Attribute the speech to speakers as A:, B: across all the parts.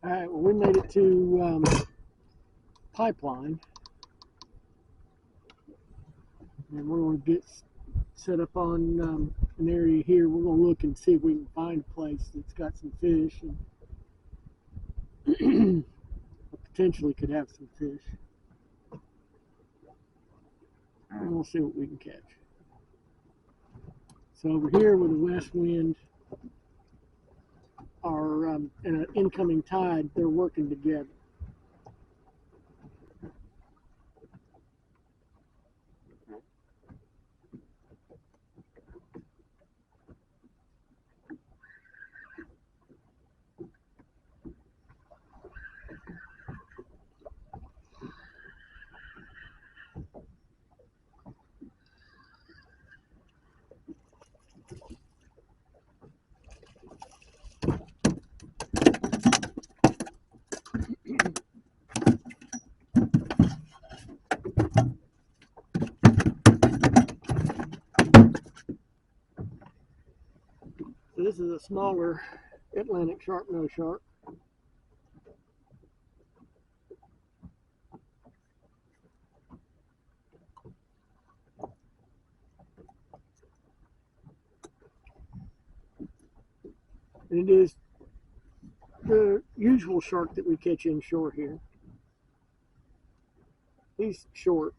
A: All right, well, we made it to Pipeline, and we're going to get set up on an area here. We're going to look and see if we can find a place that's got some fish and potentially could have some fish. And we'll see what we can catch. So over here with the west wind and an incoming tide, they're working together. So this is a smaller Atlantic sharp-nosed shark. And it is the usual shark that we catch inshore here. He's short.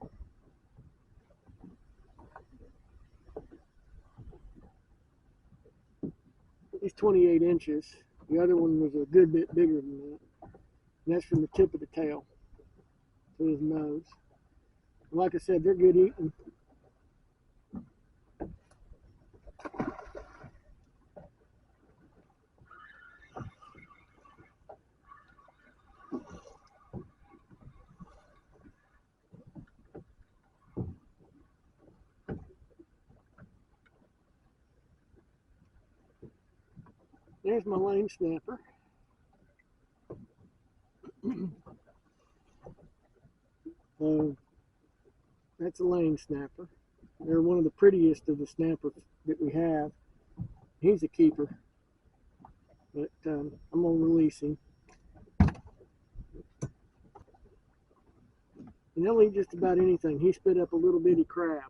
A: He's 28 inches. The other one was a good bit bigger than that. And that's from the tip of the tail to his nose. Like I said, they're good eating. There's my lane snapper. So that's a lane snapper. They're one of the prettiest of the snappers that we have. He's a keeper, but I'm gonna release him. And he'll eat just about anything. He spit up a little bitty crab.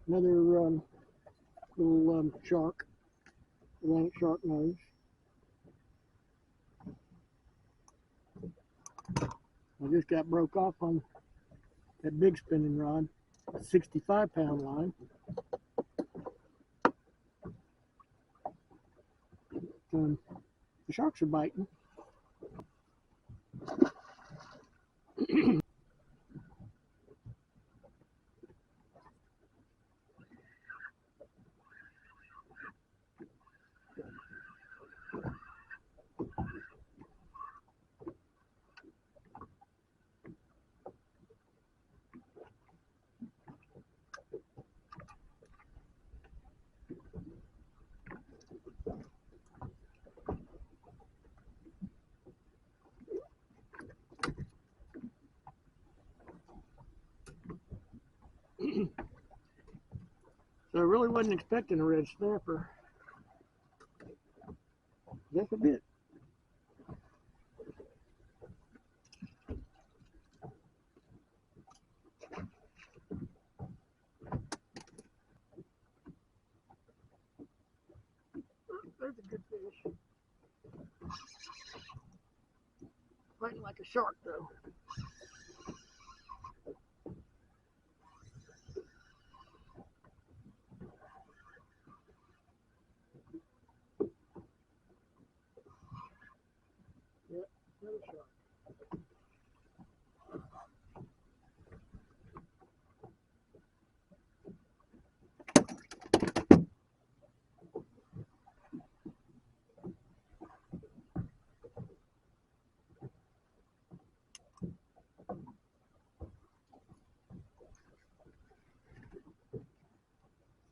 A: Another little shark, Atlantic shark nose. I just got broke off on that big spinning rod, a 65-pound line. The sharks are biting. So I really wasn't expecting a red snapper. Just a bit. There's a good fish. Fighting like a shark though. Yep, another shark.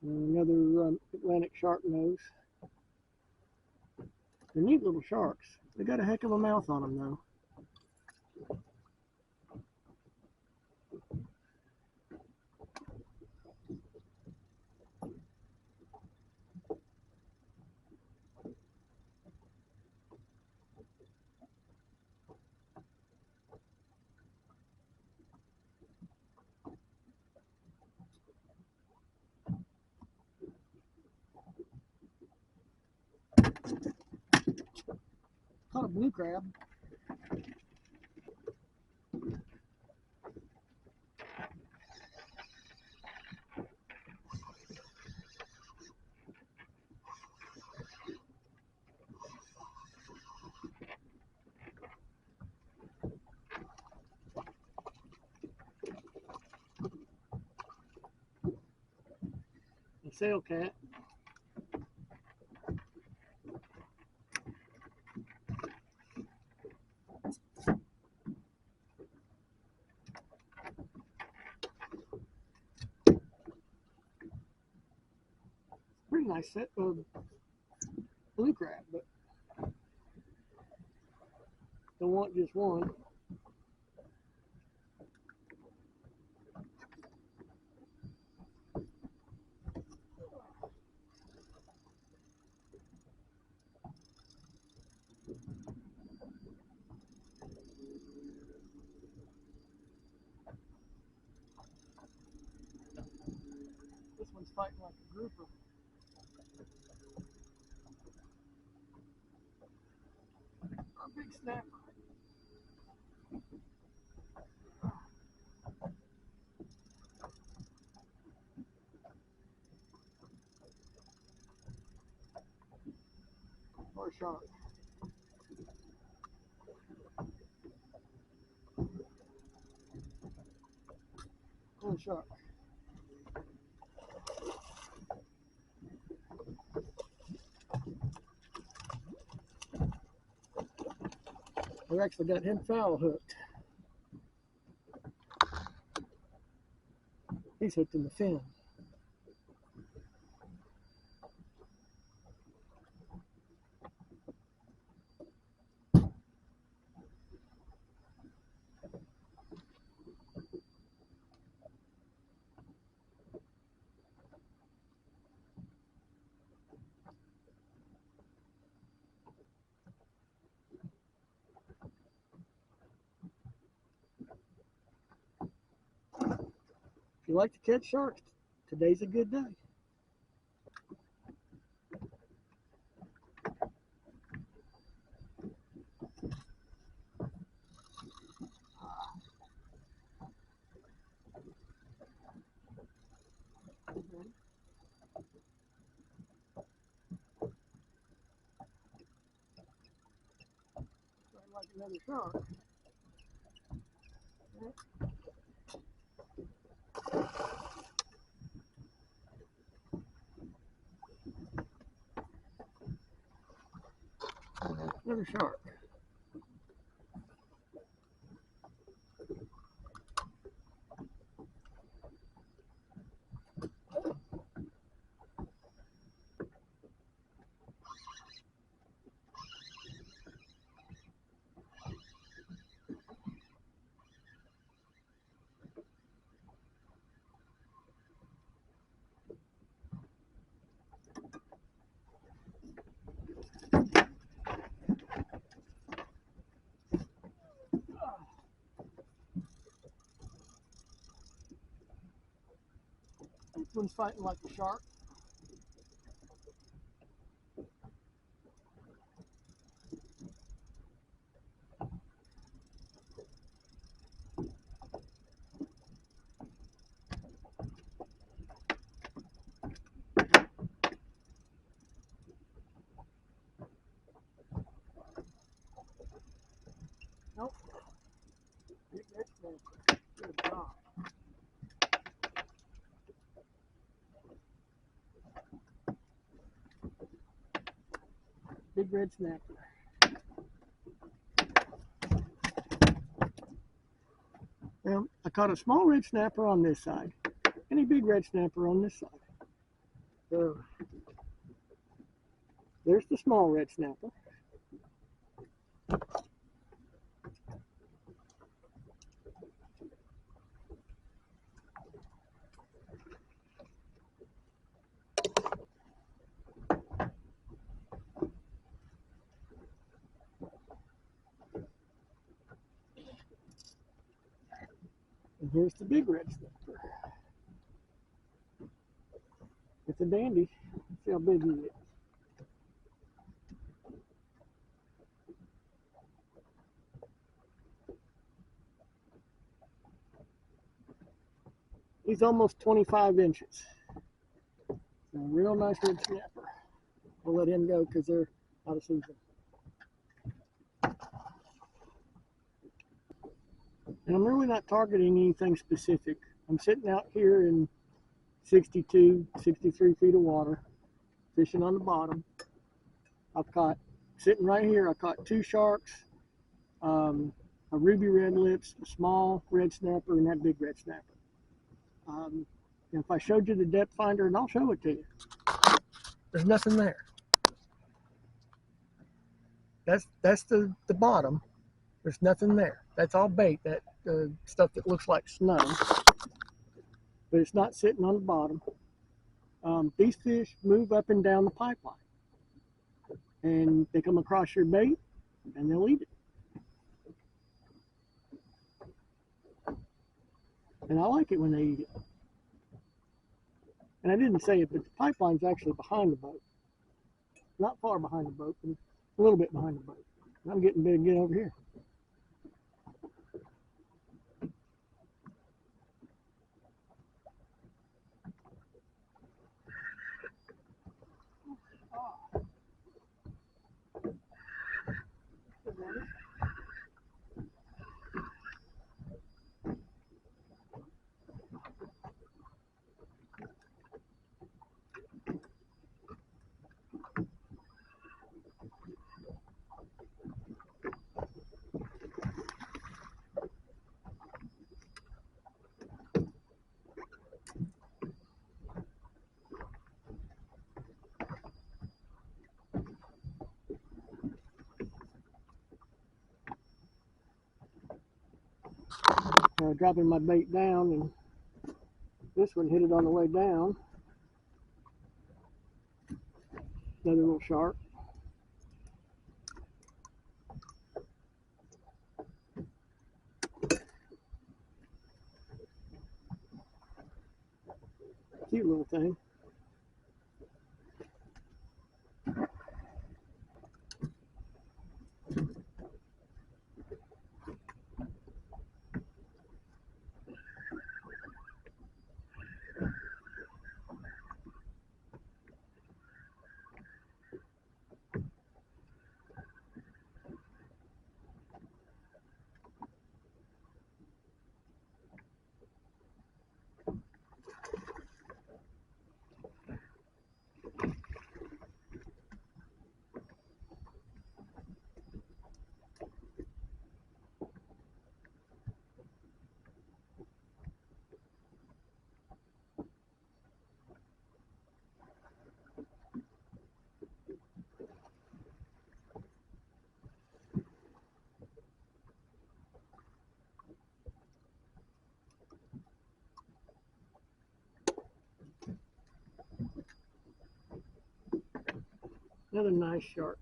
A: Another Atlantic sharp nose. They're neat little sharks. They got a heck of a mouth on them though. Caught a blue crab. A sail cat. Pretty nice set of blue crab, but don't want just one. This one's fighting like a grouper. A big snapper. Or a shark. Or a shark. We actually got him foul hooked. He's hooked in the fin. If you like to catch sharks, today's a good day. Like another shark. Another shark. This one's fighting like a shark. Nope. Big red snapper. Good job. Big red snapper. Well, I caught a small red snapper on this side and a big red snapper on this side. So there's the small red snapper. And here's the big red snapper. It's a dandy. See how big he is. He's almost 25 inches. A real nice red snapper. We'll let him go because they're out of season. And I'm really not targeting anything specific. I'm sitting out here in 62, 63 feet of water, fishing on the bottom. I've caught, sitting right here, I caught 2 sharks, a ruby red lips, a small red snapper, and that big red snapper. If I showed you the depth finder, and I'll show it to you, there's nothing there. That's the bottom. There's nothing there. That's all bait, that stuff that looks like snow, but it's not sitting on the bottom. These fish move up and down the pipeline, and they come across your bait, and they'll eat it. And I like it when they eat it. And I didn't say it, but the pipeline's actually behind the boat. Not far behind the boat, but a little bit behind the boat. And I'm getting big to get over here. Dropping my bait down, and this one hit it on the way down. Another little shark. Cute little thing. Another nice shark.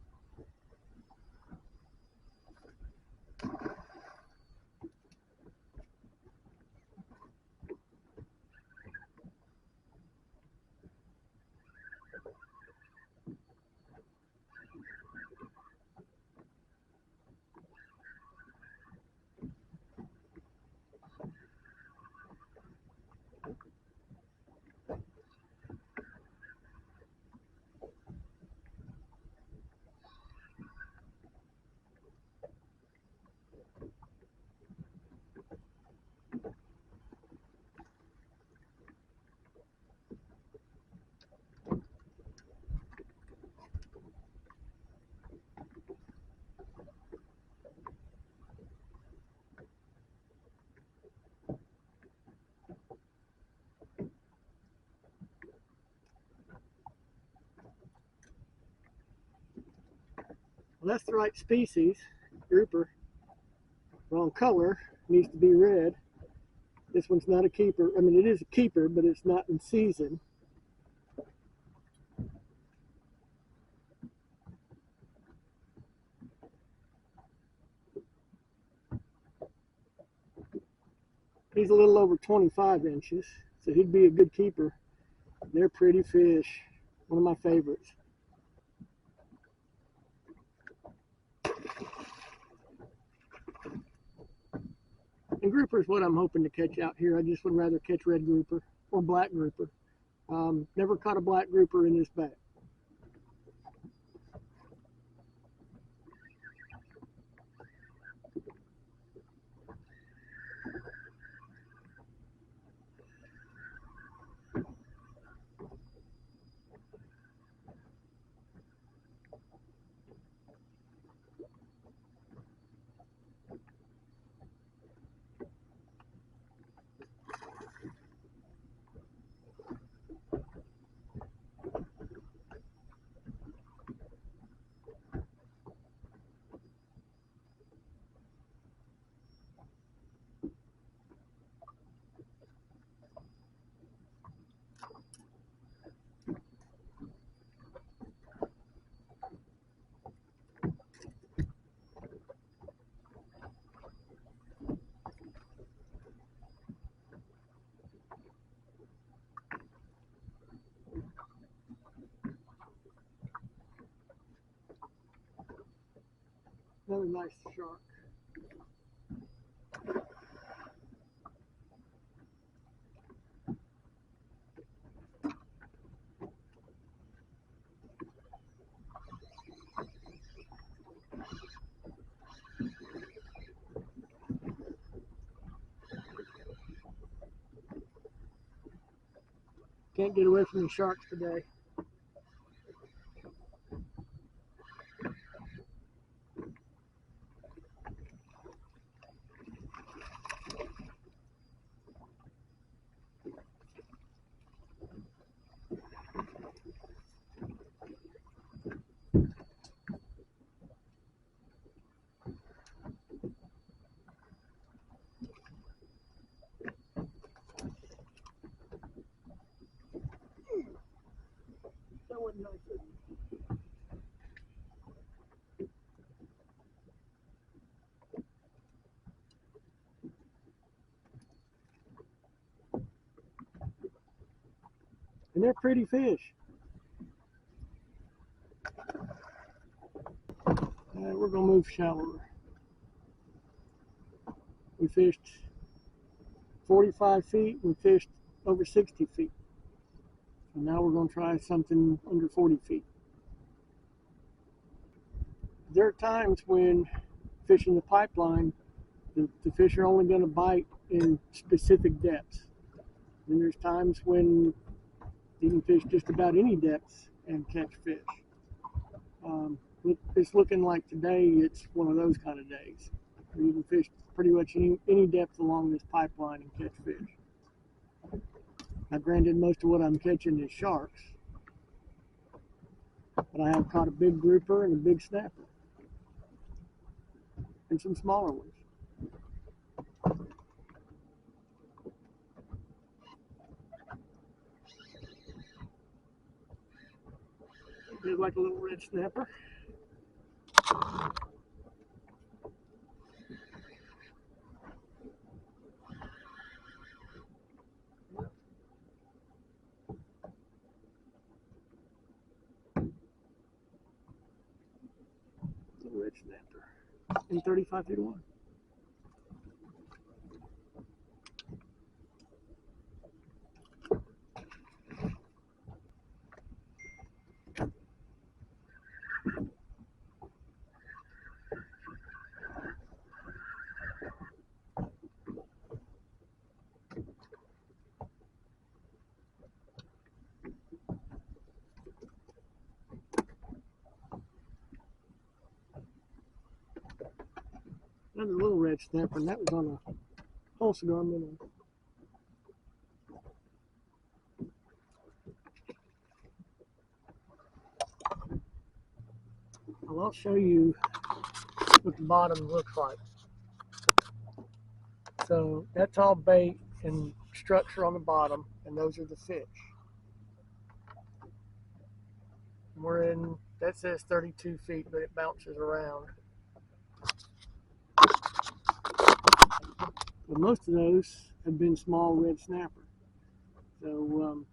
A: Well, that's the right species, grouper. Wrong color, needs to be red. This one's not a keeper. I mean, it is a keeper, but it's not in season. He's a little over 25 inches, so he'd be a good keeper. They're pretty fish, one of my favorites. And grouper is what I'm hoping to catch out here. I just would rather catch red grouper or black grouper. Never caught a black grouper in this bay. Another nice shark. Can't get away from the sharks today. That wasn't nice. And they're pretty fish. We're gonna move shallower. We fished 45 feet. We fished over 60 feet. And now we're gonna try something under 40 feet. There are times when fishing the pipeline, the fish are only gonna bite in specific depths. And there's times when you can fish just about any depth and catch fish. It's looking like today it's one of those kind of days. You can fish pretty much any depth along this pipeline and catch fish. Now granted, most of what I'm catching is sharks, but I have caught a big grouper and a big snapper and some smaller ones. Here's like a little red snapper. Little red snapper in 35 feet of water. Another little red snapper, and that was on a pulse garment. Well, I'll show you what the bottom looks like. So that's all bait and structure on the bottom, and those are the fish. We're in, that says 32 feet, but it bounces around. But most of those have been small red snapper. So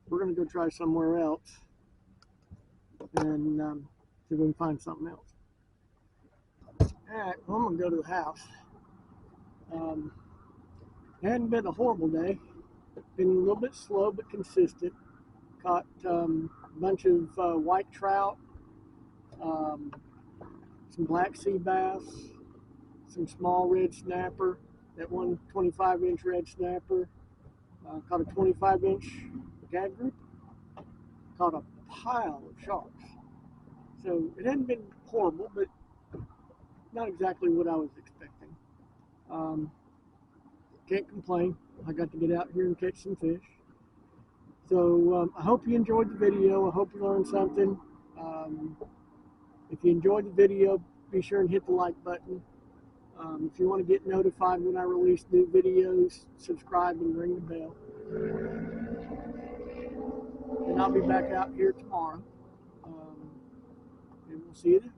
A: we're going to go try somewhere else and see if we can find something else. All right, well, I'm going to go to the house. It hadn't been a horrible day. Been a little bit slow but consistent. Caught a bunch of white trout, um, some black sea bass, some small red snapper, that one 25-inch red snapper. Caught a 25-inch gag group. Caught a pile of sharks. So it hadn't been horrible, but not exactly what I was expecting. Can't complain. I got to get out here and catch some fish. So I hope you enjoyed the video. I hope you learned something. If you enjoyed the video, be sure and hit the like button. If you want to get notified when I release new videos, subscribe and ring the bell. And I'll be back out here tomorrow. And we'll see you then.